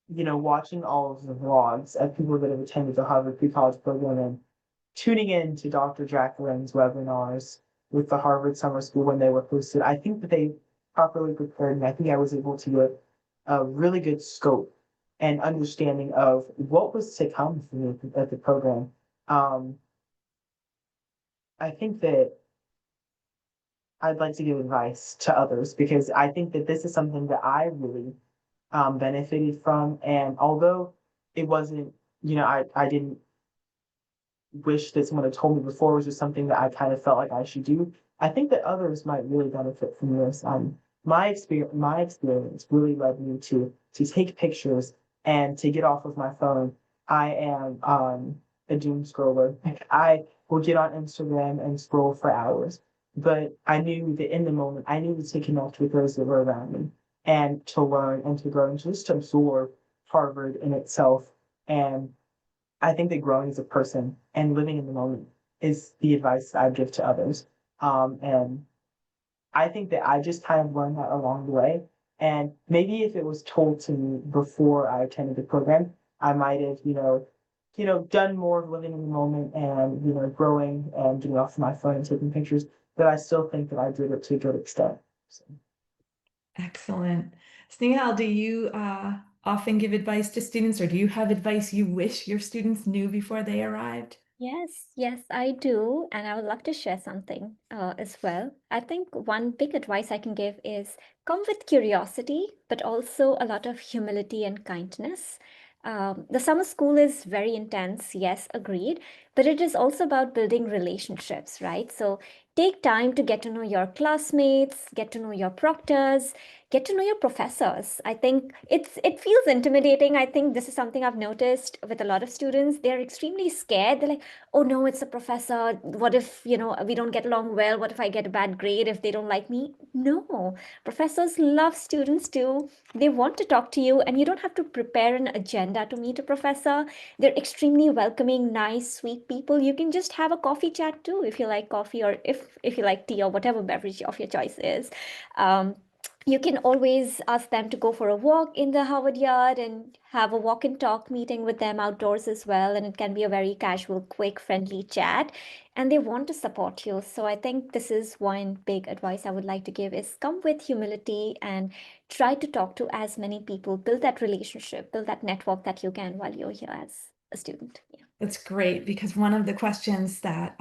watching all of the vlogs of people that have attended the Harvard pre-college program and tuning in to Dr. Jacqueline's webinars with the Harvard Summer School when they were hosted, I think that they properly prepared me. I think I was able to get a really good scope and understanding of what was to come for me at the program. I think that I'd like to give advice to others because I think that this is something that I really benefited from. And although it wasn't, I didn't wish that someone had told me before, it was just something that I kind of felt like I should do. I think that others might really benefit from this. My experience really led me to take pictures and to get off of my phone. I am a doom scroller. I will get on Instagram and scroll for hours. But I knew that in the moment, I needed to connect with those that were around me and to learn and to grow and just to absorb Harvard in itself. And I think that growing as a person and living in the moment is the advice I give to others. And I think that I just kind of learned that along the way. And maybe if it was told to me before I attended the program, I might have, done more of living in the moment and, growing and getting off my phone and taking pictures. But I still think that I did it to a good extent. So. Excellent. Snehal, do you often give advice to students, or do you have advice you wish your students knew before they arrived? Yes, I do. And I would love to share something as well. I think one big advice I can give is come with curiosity, but also a lot of humility and kindness. The summer school is very intense, yes, agreed, but it is also about building relationships, right? So take time to get to know your classmates, get to know your proctors, get to know your professors. I think it feels intimidating. I think this is something I've noticed with a lot of students. They're extremely scared. They're like, oh no, it's a professor. What if, we don't get along well? What if I get a bad grade if they don't like me? No, professors love students too. They want to talk to you, and you don't have to prepare an agenda to meet a professor. They're extremely welcoming, nice, sweet people. You can just have a coffee chat too if you like coffee, or if you like tea, or whatever beverage of your choice is. You can always ask them to go for a walk in the Harvard yard and have a walk and talk meeting with them outdoors as well. And it can be a very casual, quick, friendly chat. And they want to support you. So I think this is one big advice I would like to give is come with humility and try to talk to as many people, build that relationship, build that network that you can while you're here as a student. Yeah. That's great, because one of the questions that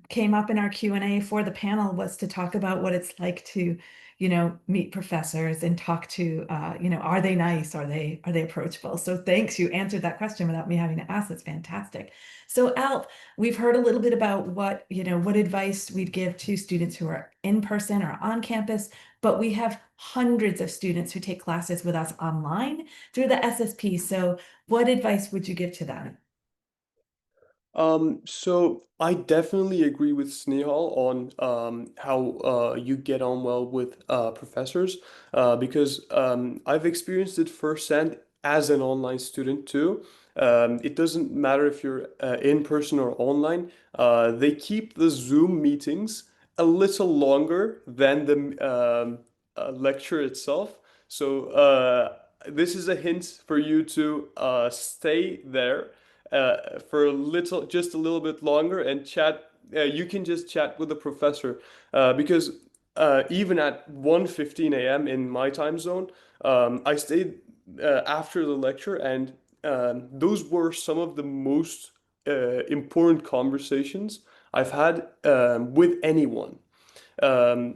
came up in our Q&A for the panel was to talk about what it's like to, meet professors and talk to, are they nice? Are they approachable? So thanks, you answered that question without me having to ask. That's fantastic. So Alp, we've heard a little bit about what advice we'd give to students who are in person or on campus, but we have hundreds of students who take classes with us online through the SSP. So what advice would you give to them? So I definitely agree with Snehal on how you get on well with professors because I've experienced it firsthand as an online student too. It doesn't matter if you're in person or online. They keep the Zoom meetings a little longer than the lecture itself. So this is a hint for you to stay there for a little, just a little bit longer and chat. You can just chat with the professor because even at 1:15 a.m. in my time zone, I stayed after the lecture, and those were some of the most important conversations I've had with anyone.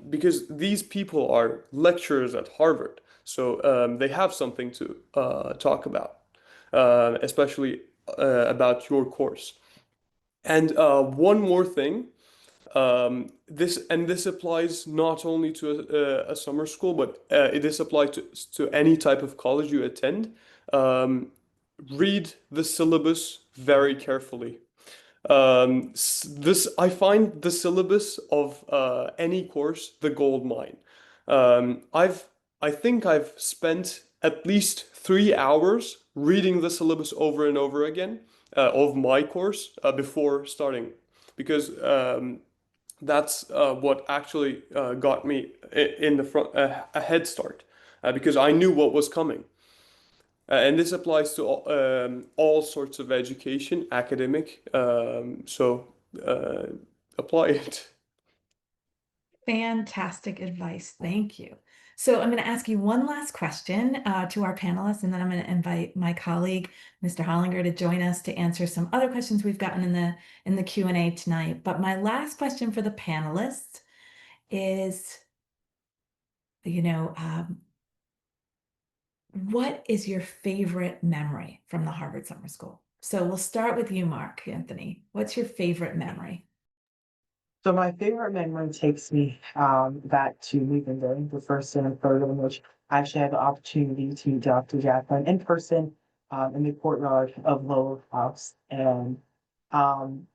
Because these people are lecturers at Harvard, so they have something to talk about, especially about your course. And one more thing, this applies not only to a summer school, but this applies to any type of college you attend. Um, Read the syllabus very carefully. This I find the syllabus of any course the gold mine. I've I think I've spent at least 3 hours reading the syllabus over and over again of my course before starting, because that's what actually got me in the front a head start because I knew what was coming. And this applies to all sorts of education, academic. So apply it. Fantastic advice. Thank you. So I'm going to ask you one last question to our panelists, and then I'm going to invite my colleague, Mr. Hollinger, to join us to answer some other questions we've gotten in the Q&A tonight. But my last question for the panelists is, what is your favorite memory from the Harvard Summer School? So we'll start with you, Mark Anthony. What's your favorite memory? So my favorite memory takes me back to leaving the first and third, in which I actually had the opportunity to meet Dr. Jacqueline in person in the courtyard of Lowell House. And um,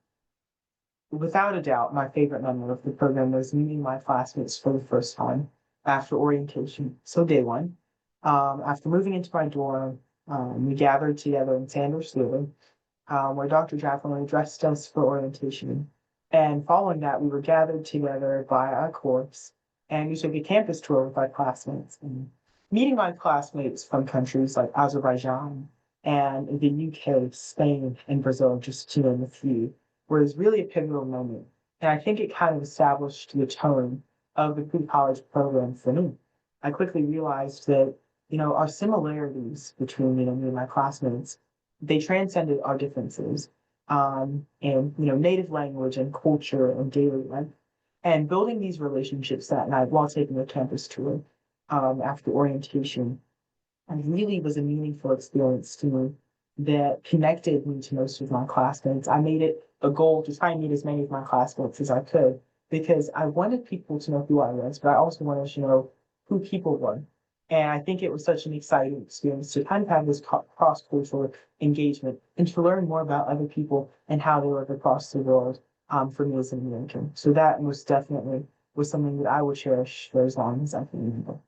without a doubt, my favorite memory of the program was meeting my classmates for the first time after orientation. So day one, after moving into my dorm, we gathered together in Sanders Living, where Dr. Jacqueline addressed us for orientation. And following that, we were gathered together by our course, and we took a campus tour with our classmates. And meeting my classmates from countries like Azerbaijan and the UK, Spain, and Brazil, just to name a few, was really a pivotal moment. And I think it kind of established the tone of the pre-college program for me. I quickly realized that, our similarities between, me and my classmates, they transcended our differences, and, native language and culture and daily life. And building these relationships that night while taking a campus tour, after orientation, and really was a meaningful experience to me that connected me to most of my classmates. I made it a goal to try and meet as many of my classmates as I could because I wanted people to know who I was, but I also wanted to know who people were. And I think it was such an exciting experience to kind of have this cross-cultural engagement and to learn more about other people and how they live across the world, for me as an American. So that most definitely was something that I would cherish for as long as I can remember.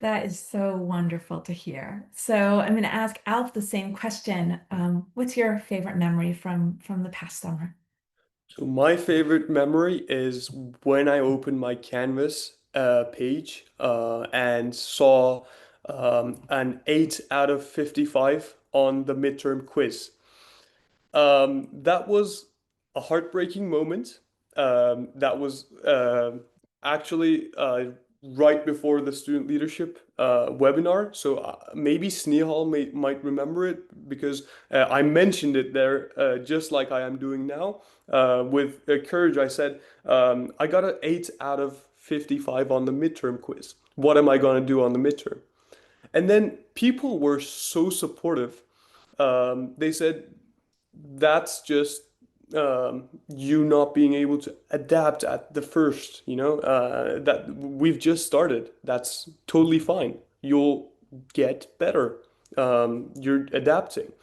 That is so wonderful to hear. So I'm going to ask Alf the same question. What's your favorite memory from the past summer? So my favorite memory is when I opened my Canvas page and saw an 8 out of 55 on the midterm quiz. That was a heartbreaking moment. That was actually right before the student leadership webinar. So maybe Snehal might remember it because I mentioned it there just like I am doing now. With courage, I said, I got an 8 out of 55 on the midterm quiz. What am I going to do on the midterm? And then people were so supportive. They said, that's just you not being able to adapt at the first, that we've just started. That's totally fine. You'll get better. You're adapting.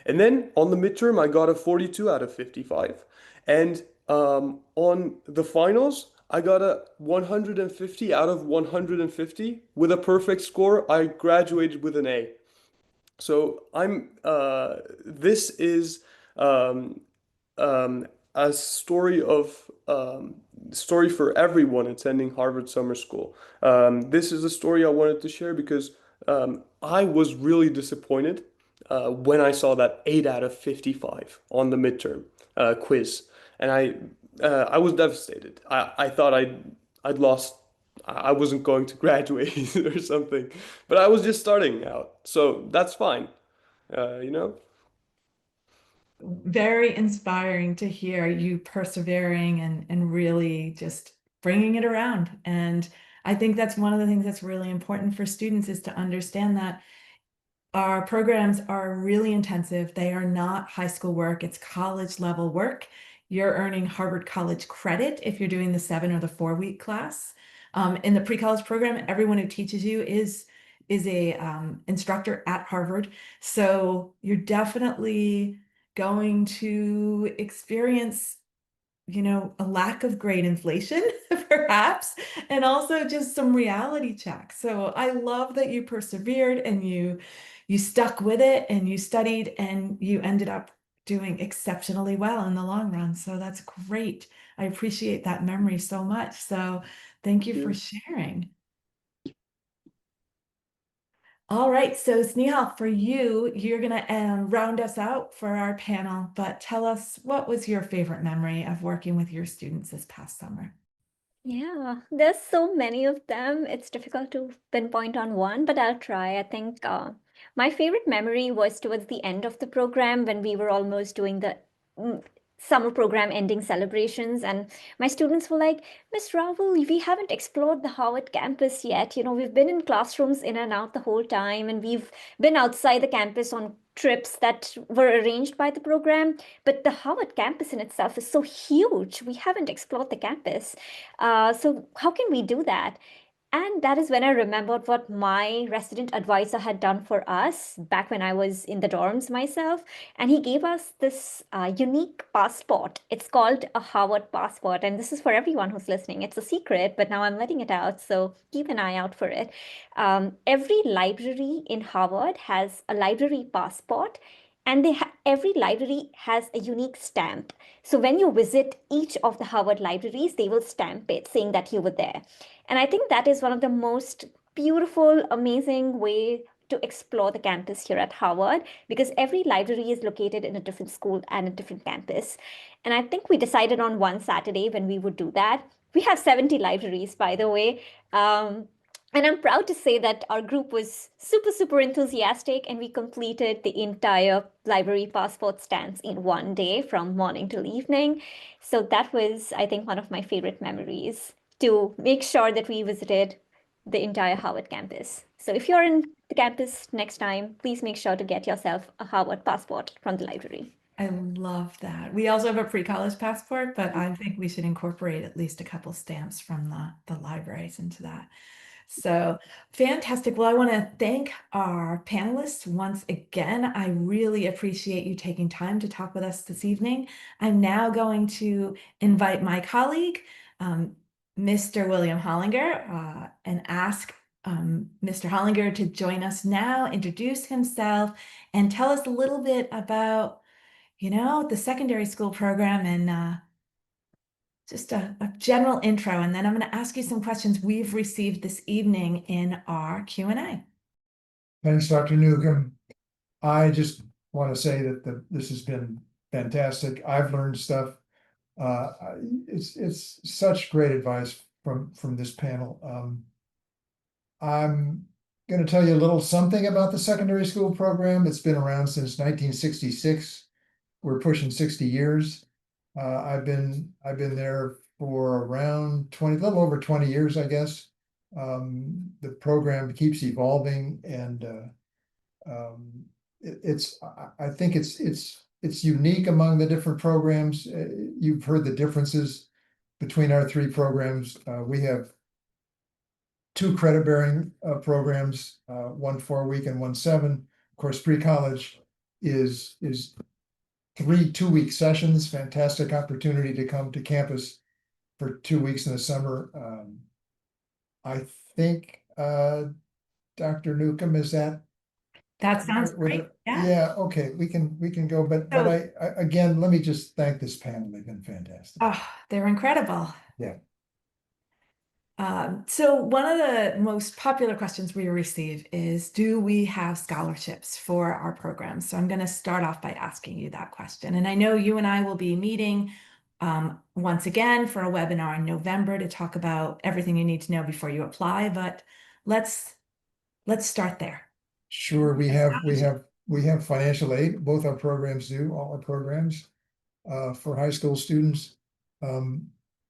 And then on the midterm, I got a 42 out of 55. And on the finals, I got a 150 out of 150 with a perfect score. I graduated with an A. So this is um, um, a story for everyone attending Harvard Summer School. This is a story I wanted to share because I was really disappointed when I saw that 8 out of 55 on the midterm quiz, and I was devastated. I thought I'd lost. I wasn't going to graduate or something, but I was just starting out, so that's fine. You know. Very inspiring to hear you persevering and really just bringing it around. And I think that's one of the things that's really important for students is to understand that our programs are really intensive. They are not high school work, it's college level work. You're earning Harvard College credit if you're doing the 7 or the 4-week class. In the pre-college program, everyone who teaches you is a instructor at Harvard. So you're definitely going to experience, a lack of grade inflation, perhaps, and also just some reality checks. So I love that you persevered and you stuck with it and you studied and you ended up doing exceptionally well in the long run. So that's great. I appreciate that memory so much. So thank you for sharing. All right, so Snehal, for you, you're gonna round us out for our panel, but tell us, what was your favorite memory of working with your students this past summer? Yeah, there's so many of them. It's difficult to pinpoint on one, but I'll try. I think my favorite memory was towards the end of the program when we were almost doing the mm, summer program ending celebrations, and my students were like, Miss Rahul, we haven't explored the Howard campus yet. We've been in classrooms in and out the whole time, and we've been outside the campus on trips that were arranged by the program. But the Howard campus in itself is so huge. We haven't explored the campus. So how can we do that? And that is when I remembered what my resident advisor had done for us back when I was in the dorms myself. And he gave us this unique passport. It's called a Howard passport. And this is for everyone who's listening. It's a secret, but now I'm letting it out. So keep an eye out for it. Every library in Harvard has a library passport. And every library has a unique stamp. So when you visit each of the Harvard libraries, they will stamp it saying that you were there. And I think that is one of the most beautiful, amazing way to explore the campus here at Harvard, because every library is located in a different school and a different campus. And I think we decided on one Saturday when we would do that. We have 70 libraries, by the way. And I'm proud to say that our group was super, super enthusiastic, and we completed the entire library passport stance in one day from morning till evening. So that was, I think, one of my favorite memories, to make sure that we visited the entire Harvard campus. So if you're in the campus next time, please make sure to get yourself a Harvard passport from the library. I love that. We also have a pre-college passport, but I think we should incorporate at least a couple stamps from the libraries into that. So fantastic. Well, I want to thank our panelists once again. I really appreciate you taking time to talk with us this evening. I'm now going to invite my colleague, Mr. William Hollinger, and ask Mr. Hollinger to join us now, introduce himself, and tell us a little bit about, the secondary school program and just a general intro, and then I'm going to ask you some questions we've received this evening in our Q&A. Thanks, Dr. Newcomb. I just want to say that this has been fantastic. I've learned stuff. It's such great advice from this panel. I'm going to tell you a little something about the secondary school program. It's been around since 1966. We're pushing 60 years. I've been there for around a little over 20 years, I guess. The program keeps evolving, and I think it's unique among the different programs. You've heard the differences between our three programs. We have 2 credit-bearing programs, one 4-week and one 7. Of course, pre-college is 3 2-week sessions, fantastic opportunity to come to campus for 2 weeks in the summer. I think, Dr. Newcomb, is that? That sounds great. Yeah. Yeah, okay, we can go, but So- again, let me just thank this panel. They've been fantastic. Oh, they're incredible. Yeah. So one of the most popular questions we receive is, do we have scholarships for our programs? So I'm going to start off by asking you that question. And I know you and I will be meeting once again for a webinar in November to talk about everything you need to know before you apply, but let's start there. Sure, we have financial aid. Both our programs do, all our programs for high school students.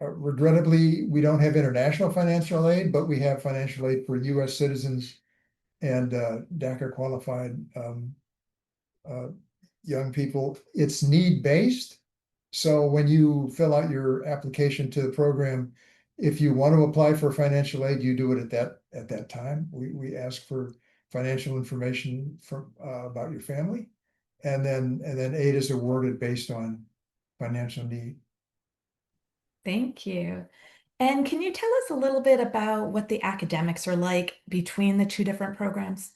Regrettably, we don't have international financial aid, but we have financial aid for US citizens and DACA qualified young people. It's need-based. So when you fill out your application to the program, if you want to apply for financial aid, you do it at that time. We ask for financial information from about your family, and then aid is awarded based on financial need. Thank you. And can you tell us a little bit about what the academics are like between the two different programs?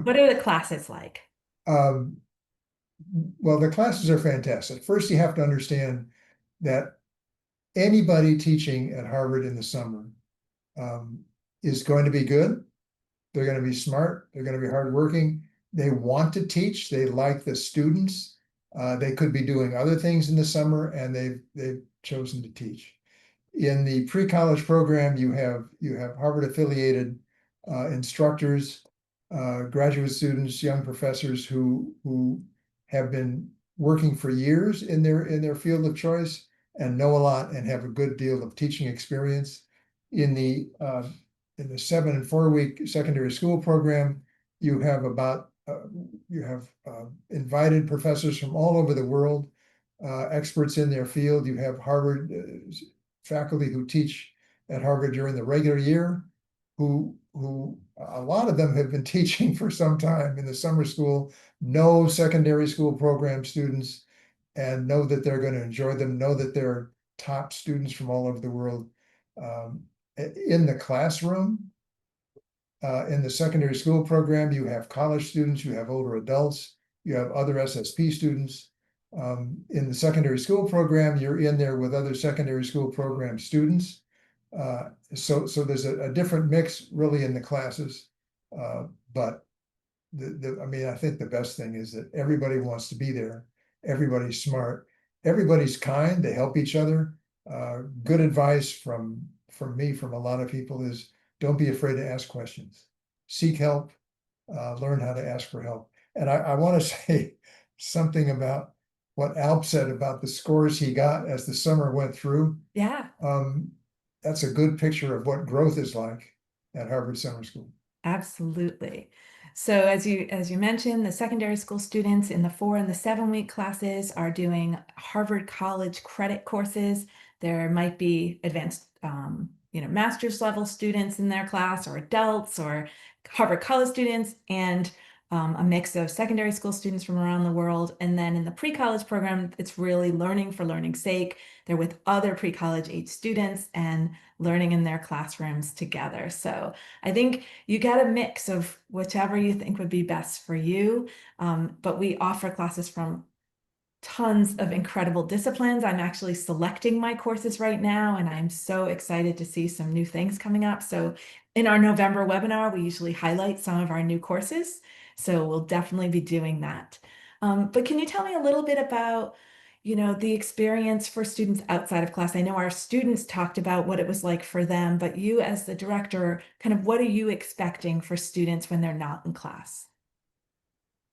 What are the classes like? Well, the classes are fantastic. First, you have to understand that anybody teaching at Harvard in the summer is going to be good. They're going to be smart. They're going to be hardworking. They want to teach. They like the students. They could be doing other things in the summer, and they've chosen to teach. In the pre-college program, you have Harvard affiliated instructors, graduate students, young professors who have been working for years in their field of choice and know a lot and have a good deal of teaching experience. In the 7 and 4 week secondary school program, you have invited professors from all over the world, experts in their field. You have Harvard faculty who teach at Harvard during the regular year, who a lot of them have been teaching for some time in the summer school, know secondary school program students, and know that they're going to enjoy them, know that they're top students from all over the world. In the classroom, in the secondary school program, you have college students, you have older adults, you have other SSP students. In the secondary school program, you're in there with other secondary school program students. So there's a different mix really in the classes. But I think the best thing is that everybody wants to be there. Everybody's smart. Everybody's kind. They help each other. Good advice from me, from a lot of people, is don't be afraid to ask questions. Seek help. Learn how to ask for help. And I want to say something about what Alp said about the scores he got as the summer went through. Yeah. That's a good picture of what growth is like at Harvard Summer School. Absolutely. So as you mentioned, the secondary school students in the 4 and the 7 week classes are doing Harvard College credit courses. There might be advanced, master's level students in their class, or adults, or Harvard College students, and a mix of secondary school students from around the world. And then in the pre-college program, it's really learning for learning's sake. They're with other pre-college age students and learning in their classrooms together. So I think you get a mix of whichever you think would be best for you. But we offer classes from tons of incredible disciplines. I'm actually selecting my courses right now, and I'm so excited to see some new things coming up. So in our November webinar, we usually highlight some of our new courses. So we'll definitely be doing that. But can you tell me a little bit about, the experience for students outside of class? I know our students talked about what it was like for them, but you as the director, kind of what are you expecting for students when they're not in class?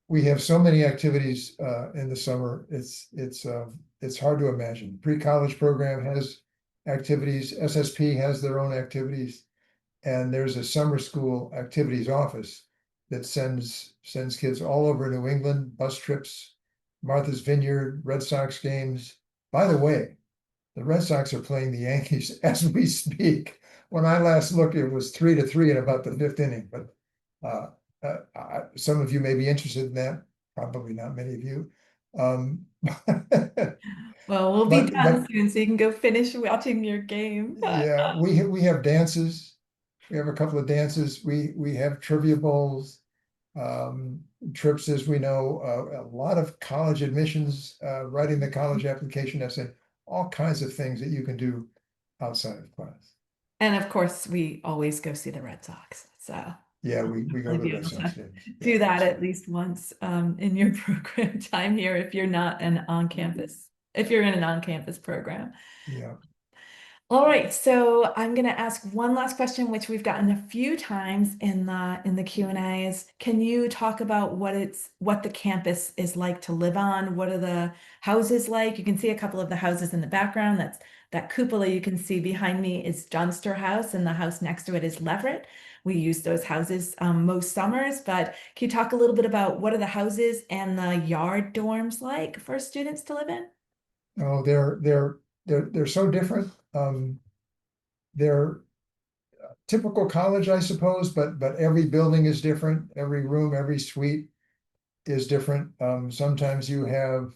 We have so many activities in the summer. It's hard to imagine. Pre-college program has activities. SSP has their own activities, and there's a summer school activities office that sends kids all over New England, bus trips, Martha's Vineyard, Red Sox games. By the way, the Red Sox are playing the Yankees as we speak. When I last looked, it was 3-3 in about the 5th inning, but some of you may be interested in that. probably not many of you. Well, we'll be But done soon, so you can go finish watching your game. yeah, we have dances. We have a couple of dances. We have trivia bowls, trips, as we know, a lot of college admissions, writing the college application essay, all kinds of things that you can do outside of class. And of course, we always go see the Red Sox. So Yeah, we go I'll to the be Red able Sox to games. do Yeah, that at absolutely. least once in your program time here if you're not an on-campus, if you're in an on-campus program. Yeah. All right, so I'm going to ask one last question, which we've gotten a few times in the Q&As. Can you talk about what the campus is like to live on? What are the houses like? You can see a couple of the houses in the background. That's that cupola you can see behind me is Johnston House, and the house next to it is Leverett. We use those houses most summers, but can you talk a little bit about what are the houses and the yard dorms like for students to live in? Oh, they're so different. They're typical college, I suppose, but every building is different. Every room, every suite is different. Sometimes you have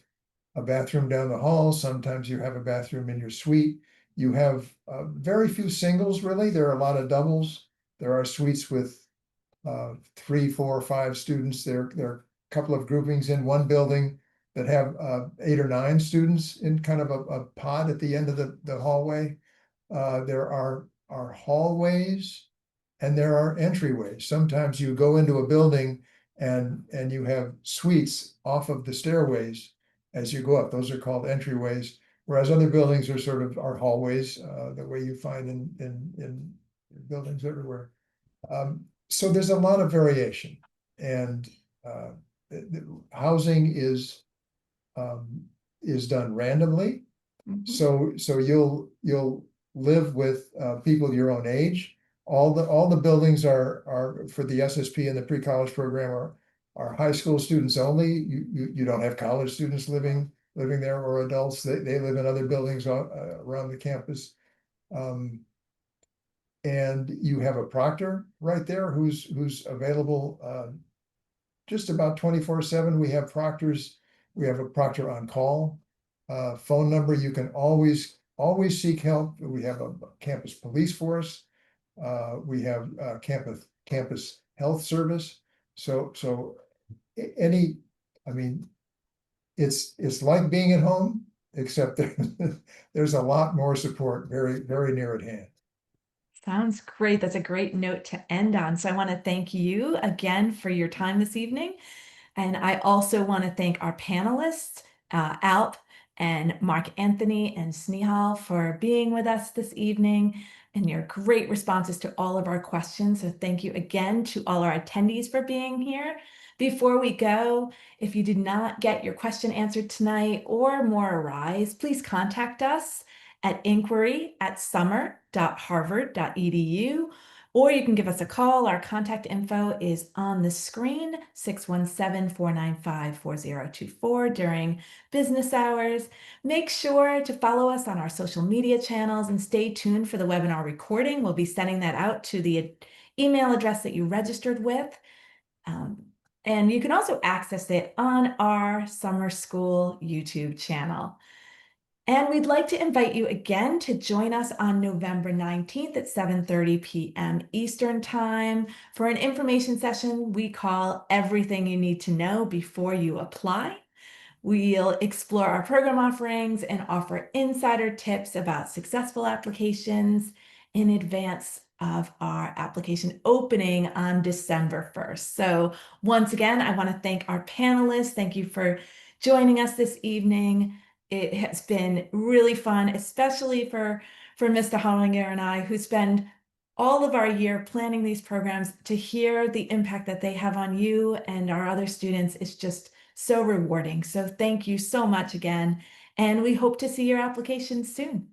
a bathroom down the hall. Sometimes you have a bathroom in your suite. You have very few singles, really. There are a lot of doubles. There are suites with 3, 4, 5 students. There are a couple of groupings in one building that have 8 or 9 students in kind of a pod at the end of the hallway. There are hallways and there are entryways. Sometimes you go into a building and you have suites off of the stairways as you go up. Those are called entryways, whereas other buildings are sort of our hallways, the way you find in buildings everywhere. So there's a lot of variation, and housing is done randomly. Mhm. So you'll live with people your own age. All the buildings are for the SSP and the pre-college program are high school students only. You don't have college students living there or adults. They live in other buildings around the campus. And you have a proctor right there who's available just about 24/7. We have proctors. We have a proctor on call. Phone number. You can always seek help. We have a campus police force. We have campus health service. So any, I mean, it's like being at home, except there's a lot more support very, very near at hand. Sounds great. That's a great note to end on. So I want to thank you again for your time this evening. And I also want to thank our panelists, Alp and Mark Anthony and Snehal for being with us this evening and your great responses to all of our questions. So thank you again to all our attendees for being here. Before we go, if you did not get your question answered tonight or more arise, please contact us at inquiry@summer.harvard.edu, or you can give us a call. Our contact info is on the screen, 617-495-4024 during business hours. Make sure to follow us on our social media channels and stay tuned for the webinar recording. We'll be sending that out to the email address that you registered with. And you can also access it on our summer school YouTube channel. And we'd like to invite you again to join us on November 19th at 7:30 p.m. Eastern Time for an information session we call Everything You Need to Know Before You Apply. We'll explore our program offerings and offer insider tips about successful applications in advance of our application opening on December 1st. So once again, I want to thank our panelists. Thank you for joining us this evening. It has been really fun, especially for Mr. Hollinger and I, who spend all of our year planning these programs. To hear the impact that they have on you and our other students is just so rewarding. So thank you so much again, and we hope to see your applications soon.